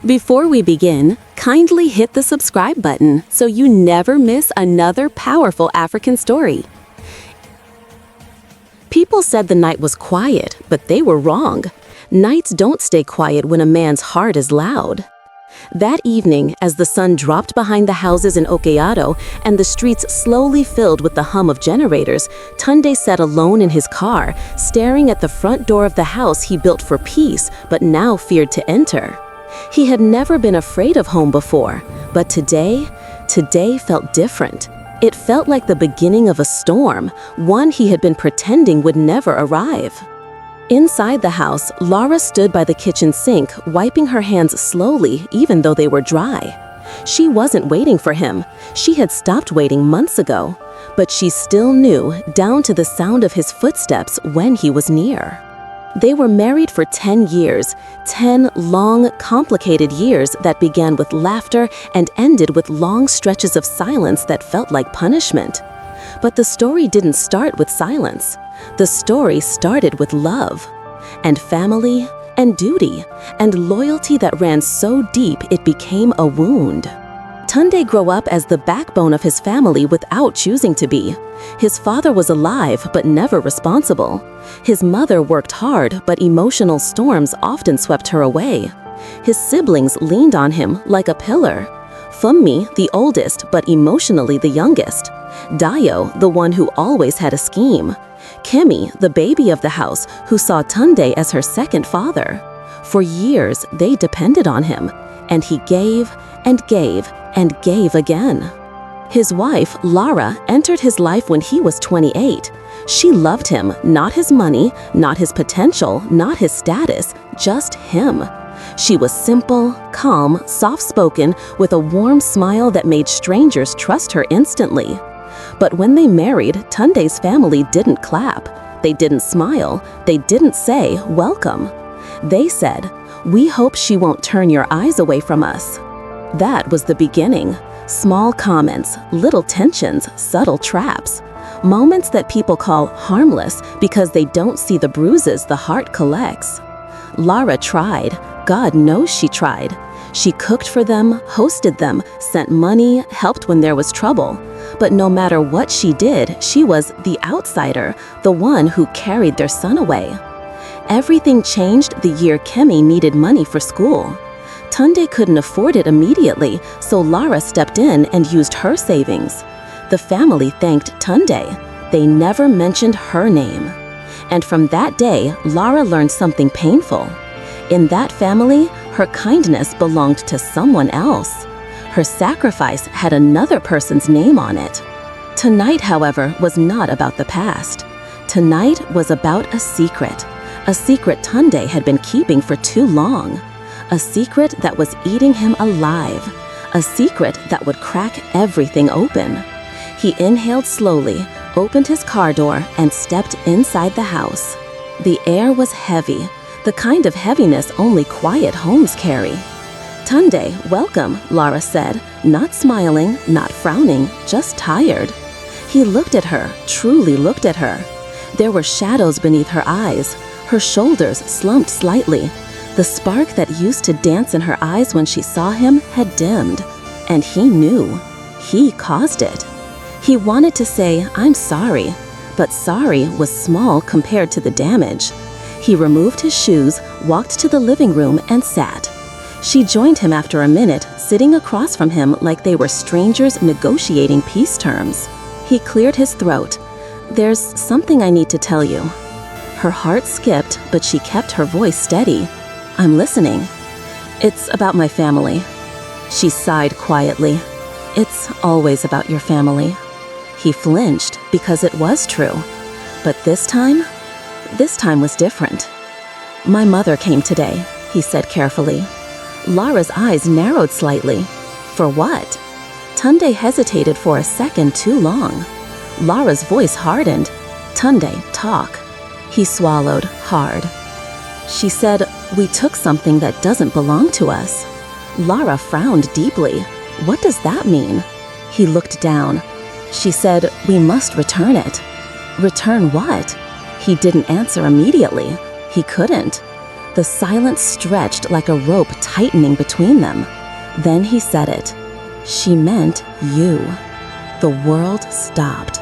Before we begin, kindly hit the subscribe button so you never miss another powerful African story. People said the night was quiet, but they were wrong. Nights don't stay quiet when a man's heart is loud. That evening, as the sun dropped behind the houses in Okeado and the streets slowly filled with the hum of generators, Tunde sat alone in his car, staring at the front door of the house he built for peace but now feared to enter. He had never been afraid of home before, but today felt different. It felt like the beginning of a storm, one he had been pretending would never arrive. Inside the house, Lara stood by the kitchen sink, wiping her hands slowly even though they were dry. She wasn't waiting for him. She had stopped waiting months ago, but she still knew, down to the sound of his footsteps, when he was near. They were married for 10 years, 10 long, complicated years that began with laughter and ended with long stretches of silence that felt like punishment. But the story didn't start with silence. The story started with love, and family, and duty, and loyalty that ran so deep it became a wound. Tunde grew up as the backbone of his family without choosing to be. His father was alive but never responsible. His mother worked hard, but emotional storms often swept her away. His siblings leaned on him like a pillar. Funmi, the oldest but emotionally the youngest. Dayo, the one who always had a scheme. Kemi, the baby of the house, who saw Tunde as her second father. For years, they depended on him, and he gave and gave and gave again. His wife, Lara, entered his life when he was 28. She loved him, not his money, not his potential, not his status, just him. She was simple, calm, soft-spoken, with a warm smile that made strangers trust her instantly. But when they married, Tunde's family didn't clap. They didn't smile. They didn't say, "Welcome." They said, "We hope she won't turn your eyes away from us." That was the beginning. Small comments, little tensions, subtle traps. Moments that people call harmless because they don't see the bruises the heart collects. Lara tried. God knows she tried. She cooked for them, hosted them, sent money, helped when there was trouble. But no matter what she did, she was the outsider, the one who carried their son away. Everything changed the year Kemi needed money for school. Tunde couldn't afford it immediately, so Lara stepped in and used her savings. The family thanked Tunde. They never mentioned her name. And from that day, Lara learned something painful. In that family, her kindness belonged to someone else. Her sacrifice had another person's name on it. Tonight, however, was not about the past. Tonight was about a secret Tunde had been keeping for too long. A secret that was eating him alive. A secret that would crack everything open. He inhaled slowly, opened his car door, and stepped inside the house. The air was heavy, the kind of heaviness only quiet homes carry. "Tunde, welcome," Lara said, not smiling, not frowning, just tired. He looked at her, truly looked at her. There were shadows beneath her eyes. Her shoulders slumped slightly. The spark that used to dance in her eyes when she saw him had dimmed. And he knew. He caused it. He wanted to say, "I'm sorry," but sorry was small compared to the damage. He removed his shoes, walked to the living room, and sat. She joined him after a minute, sitting across from him like they were strangers negotiating peace terms. He cleared his throat. "There's something I need to tell you." Her heart skipped, but she kept her voice steady. "I'm listening." "It's about my family." She sighed quietly. "It's always about your family." He flinched because it was true. But this time was different. "My mother came today," he said carefully. Lara's eyes narrowed slightly. "For what?" Tunde hesitated for a second too long. Lara's voice hardened. "Tunde, talk." He swallowed hard. She said, "We took something that doesn't belong to us." Lara frowned deeply. "What does that mean?" He looked down. She said, "We must return it." "Return what?" He didn't answer immediately. He couldn't. The silence stretched like a rope tightening between them. Then he said it. She meant you. The world stopped.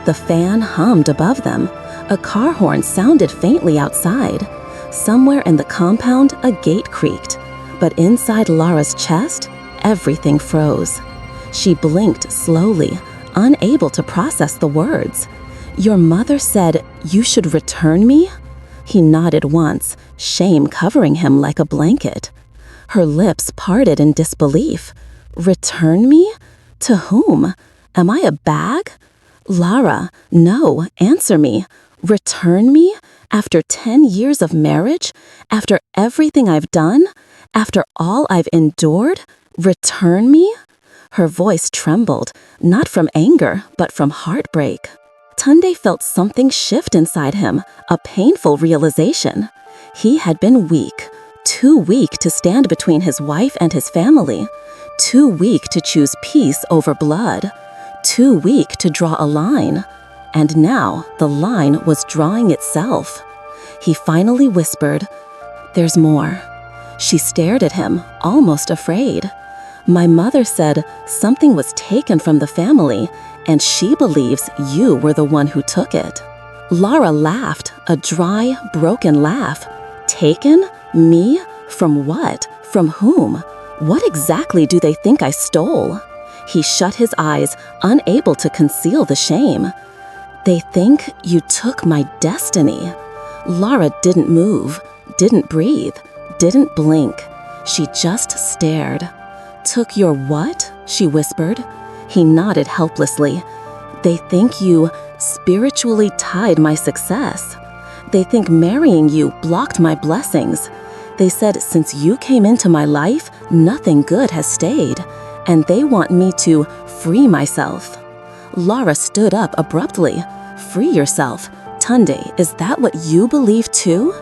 The fan hummed above them. A car horn sounded faintly outside. Somewhere in the compound, a gate creaked. But inside Lara's chest, everything froze. She blinked slowly, unable to process the words. "Your mother said you should return me?" He nodded once, shame covering him like a blanket. Her lips parted in disbelief. "Return me? To whom? Am I a bag?" "Lara, no, answer me. Return me? After 10 years of marriage? After everything I've done? After all I've endured? Return me?" Her voice trembled, not from anger, but from heartbreak. Tunde felt something shift inside him, a painful realization. He had been weak, too weak to stand between his wife and his family, too weak to choose peace over blood, too weak to draw a line. And now the line was drawing itself. He finally whispered, "There's more." She stared at him, almost afraid. "My mother said something was taken from the family, and she believes you were the one who took it." Lara laughed, a dry, broken laugh. "Taken? Me? From what? From whom? What exactly do they think I stole?" He shut his eyes, unable to conceal the shame. "They think you took my destiny." Lara didn't move, didn't breathe, didn't blink. She just stared. "Took your what?" she whispered. He nodded helplessly. "They think you spiritually tied my success. They think marrying you blocked my blessings. They said since you came into my life, nothing good has stayed, and they want me to free myself." Lara stood up abruptly. "Free yourself? Tunde, is that what you believe too?"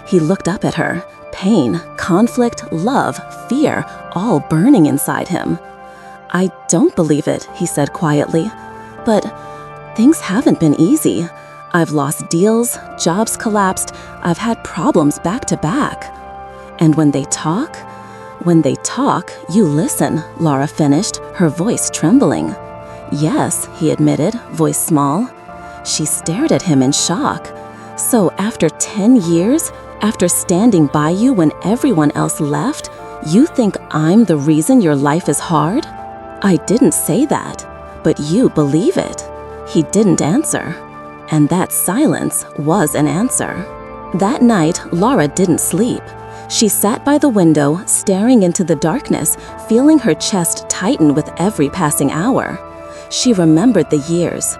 He looked up at her. Pain, conflict, love, fear, all burning inside him. "I don't believe it," he said quietly. "But things haven't been easy. I've lost deals, jobs collapsed, I've had problems back to back. And when they talk, you listen," Lara finished, her voice trembling. "Yes," he admitted, voice small. She stared at him in shock. "So after 10 years, after standing by you when everyone else left, you think I'm the reason your life is hard?" "I didn't say that, but you believe it." He didn't answer. And that silence was an answer. That night, Lara didn't sleep. She sat by the window, staring into the darkness, feeling her chest tighten with every passing hour. She remembered the years,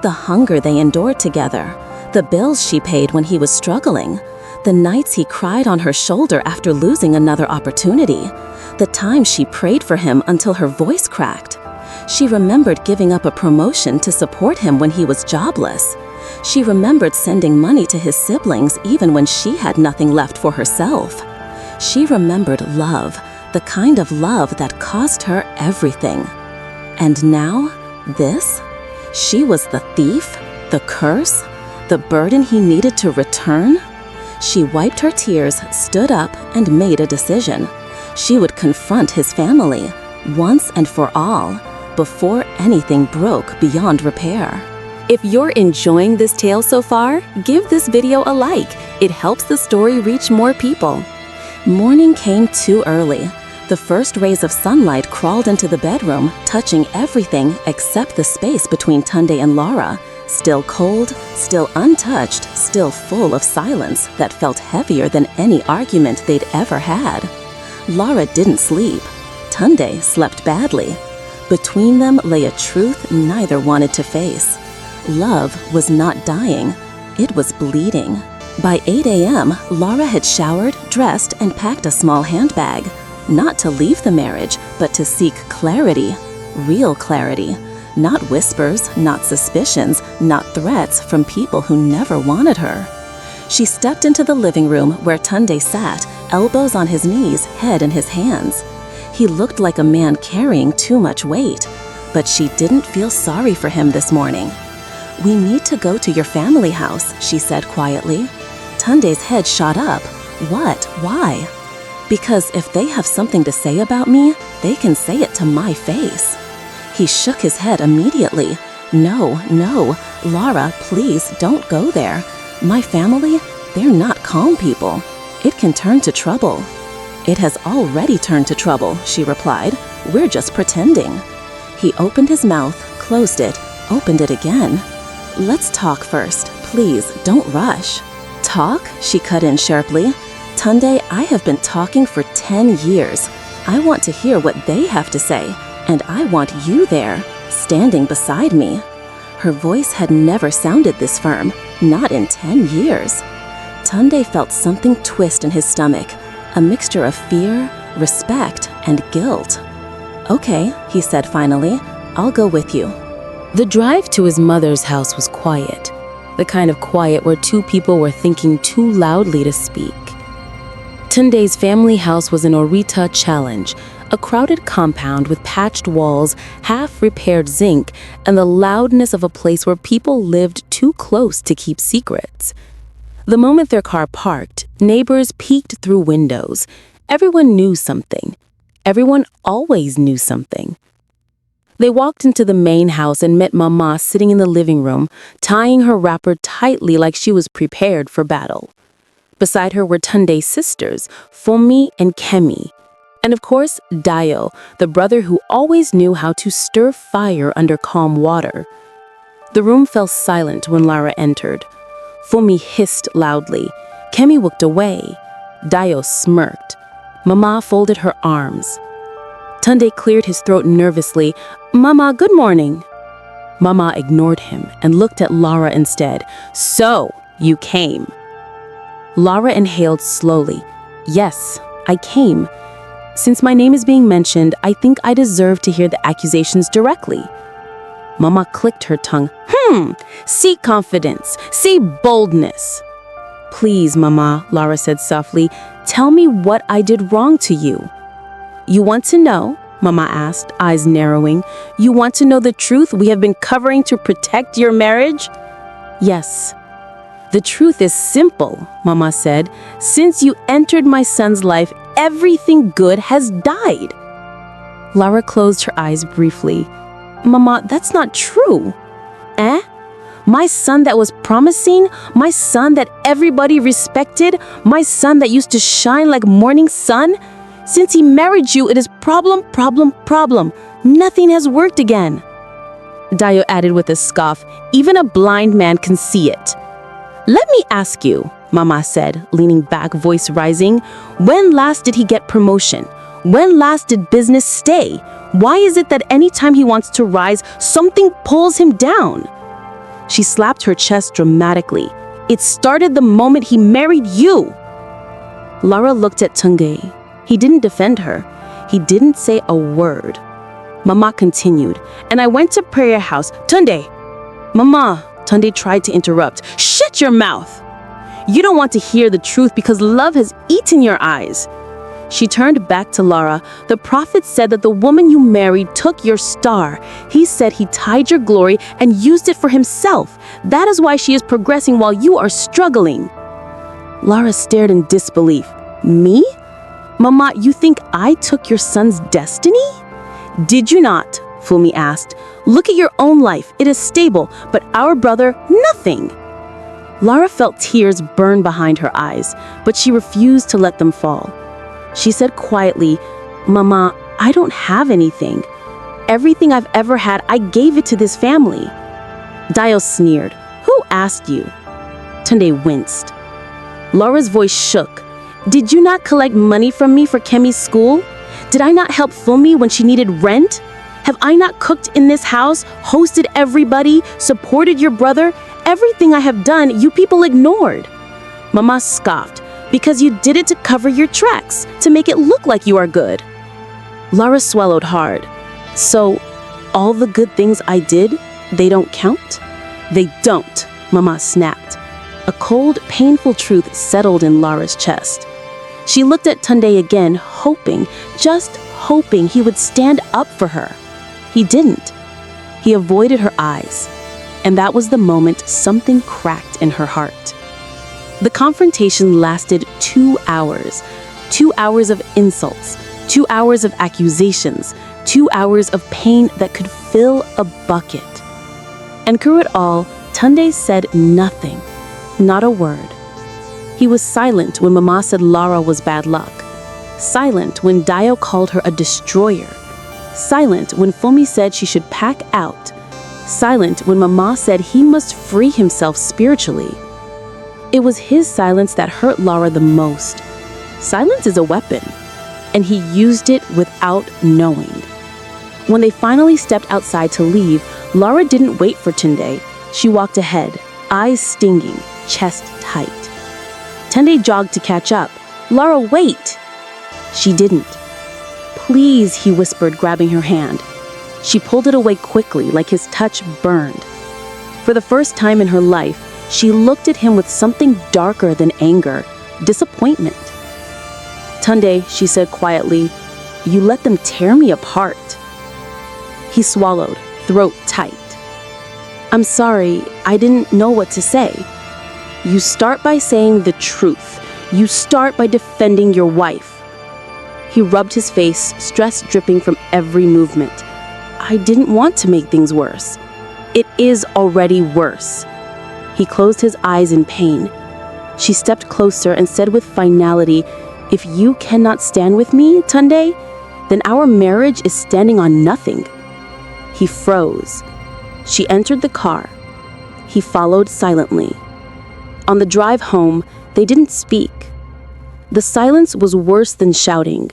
the hunger they endured together, the bills she paid when he was struggling, the nights he cried on her shoulder after losing another opportunity, the times she prayed for him until her voice cracked. She remembered giving up a promotion to support him when he was jobless. She remembered sending money to his siblings even when she had nothing left for herself. She remembered love, the kind of love that cost her everything. And now, this? She was the thief, the curse, the burden he needed to return? She wiped her tears, stood up, and made a decision. She would confront his family, once and for all, before anything broke beyond repair. If you're enjoying this tale so far, give this video a like. It helps the story reach more people. Morning came too early. The first rays of sunlight crawled into the bedroom, touching everything except the space between Tunde and Lara. Still cold, still untouched, still full of silence that felt heavier than any argument they'd ever had. Lara didn't sleep. Tunde slept badly. Between them lay a truth neither wanted to face. Love was not dying. It was bleeding. By 8 a.m., Lara had showered, dressed, and packed a small handbag. Not to leave the marriage, but to seek clarity. Real clarity. Not whispers, not suspicions, not threats from people who never wanted her. She stepped into the living room where Tunde sat, elbows on his knees, head in his hands. He looked like a man carrying too much weight, but she didn't feel sorry for him this morning. "We need to go to your family house," she said quietly. Tunde's head shot up. What? Why? Because if they have something to say about me, they can say it to my face. He shook his head immediately. No, Lara, please don't go there. My family, they're not calm people. It can turn to trouble. It has already turned to trouble, she replied. We're just pretending. He opened his mouth, closed it, opened it again. Let's talk first. Please, don't rush. Talk? She cut in sharply. Tunde, I have been talking for 10 years. I want to hear what they have to say, and I want you there, standing beside me. Her voice had never sounded this firm, not in 10 years. Tunde felt something twist in his stomach, a mixture of fear, respect, and guilt. Okay, he said finally, I'll go with you. The drive to his mother's house was quiet, the kind of quiet where two people were thinking too loudly to speak. Tunde's family house was in Orita Challenge, a crowded compound with patched walls, half-repaired zinc, and the loudness of a place where people lived too close to keep secrets. The moment their car parked, neighbors peeked through windows. Everyone knew something. Everyone always knew something. They walked into the main house and met Mama sitting in the living room, tying her wrapper tightly like she was prepared for battle. Beside her were Tunde's sisters, Fomi and Kemi. And of course, Dayo, the brother who always knew how to stir fire under calm water. The room fell silent when Lara entered. Fomi hissed loudly. Kemi looked away. Dayo smirked. Mama folded her arms. Tunde cleared his throat nervously. Mama, good morning. Mama ignored him and looked at Lara instead. So, you came. Lara inhaled slowly. Yes, I came. Since my name is being mentioned, I think I deserve to hear the accusations directly. Mama clicked her tongue. See confidence, see boldness. Please, Mama, Lara said softly, tell me what I did wrong to you. You want to know? Mama asked, eyes narrowing. You want to know the truth we have been covering to protect your marriage? Yes. The truth is simple, Mama said. Since you entered my son's life, everything good has died. Lara closed her eyes briefly. Mama, that's not true. My son that was promising, my son that everybody respected, my son that used to shine like morning sun? Since he married you, it is problem. Nothing has worked again. Dayo added with a scoff, even a blind man can see it. Let me ask you, Mama said, leaning back, voice rising. When last did he get promotion? When last did business stay? Why is it that anytime he wants to rise, something pulls him down? She slapped her chest dramatically. It started the moment he married you. Lara looked at Tunde. He didn't defend her. He didn't say a word. Mama continued, and I went to prayer house. Tunde! Mama! Tunde tried to interrupt. Shut your mouth! You don't want to hear the truth because love has eaten your eyes. She turned back to Lara. The prophet said that the woman you married took your star. He said he tied your glory and used it for himself. That is why she is progressing while you are struggling. Lara stared in disbelief. Me? Mama, you think I took your son's destiny? Did you not? Fumi asked. Look at your own life. It is stable, but our brother, nothing. Lara felt tears burn behind her eyes, but she refused to let them fall. She said quietly, Mama, I don't have anything. Everything I've ever had, I gave it to this family. Dayo sneered. Who asked you? Tunde winced. Lara's voice shook. Did you not collect money from me for Kemi's school? Did I not help Fumi when she needed rent? Have I not cooked in this house, hosted everybody, supported your brother? Everything I have done, you people ignored. Mama scoffed. Because you did it to cover your tracks, to make it look like you are good. Lara swallowed hard. So, all the good things I did, they don't count? They don't, Mama snapped. A cold, painful truth settled in Lara's chest. She looked at Tunde again, hoping, just hoping he would stand up for her. He didn't. He avoided her eyes. And that was the moment something cracked in her heart. The confrontation lasted 2 hours. 2 hours of insults, 2 hours of accusations, 2 hours of pain that could fill a bucket. And through it all, Tunde said nothing, not a word. He was silent when Mama said Lara was bad luck. Silent when Dio called her a destroyer. Silent when Fumi said she should pack out. Silent when Mama said he must free himself spiritually. It was his silence that hurt Lara the most. Silence is a weapon, and he used it without knowing. When they finally stepped outside to leave, Lara didn't wait for Tunde. She walked ahead, eyes stinging, chest tight. Tunde jogged to catch up. "Lara, wait!" She didn't. "Please," he whispered, grabbing her hand. She pulled it away quickly, like his touch burned. For the first time in her life, she looked at him with something darker than anger, disappointment. "Tunde," she said quietly, "you let them tear me apart." He swallowed, throat tight. "I'm sorry, I didn't know what to say." "You start by saying the truth. You start by defending your wife." He rubbed his face, stress dripping from every movement. "I didn't want to make things worse. It is already worse." He closed his eyes in pain. She stepped closer and said with finality, "If you cannot stand with me, Tunde, then our marriage is standing on nothing." He froze. She entered the car. He followed silently. On the drive home, they didn't speak. The silence was worse than shouting.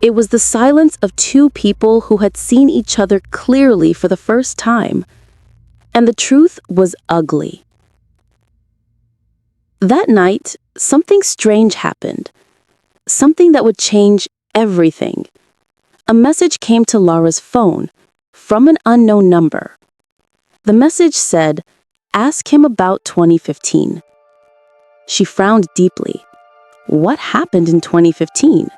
It was the silence of two people who had seen each other clearly for the first time. And the truth was ugly. That night, something strange happened. Something that would change everything. A message came to Lara's phone from an unknown number. The message said, "Ask him about 2015. She frowned deeply. What happened in 2015?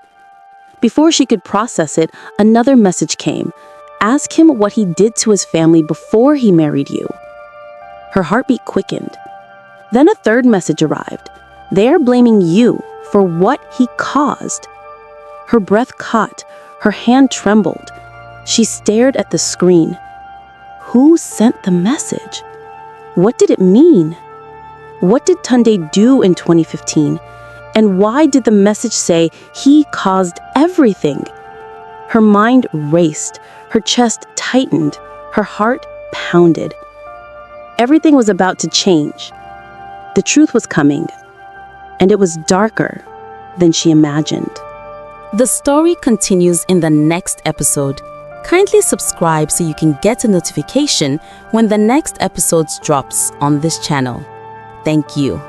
Before she could process it, another message came. "Ask him what he did to his family before he married you." Her heartbeat quickened. Then a third message arrived. "They're blaming you for what he caused." Her breath caught. Her hand trembled. She stared at the screen. Who sent the message? What did it mean? What did Tunde do in 2015? And why did the message say he caused everything? Her mind raced. Her chest tightened. Her heart pounded. Everything was about to change. The truth was coming. And it was darker than she imagined. The story continues in the next episode. Kindly subscribe so you can get a notification when the next episode drops on this channel. Thank you.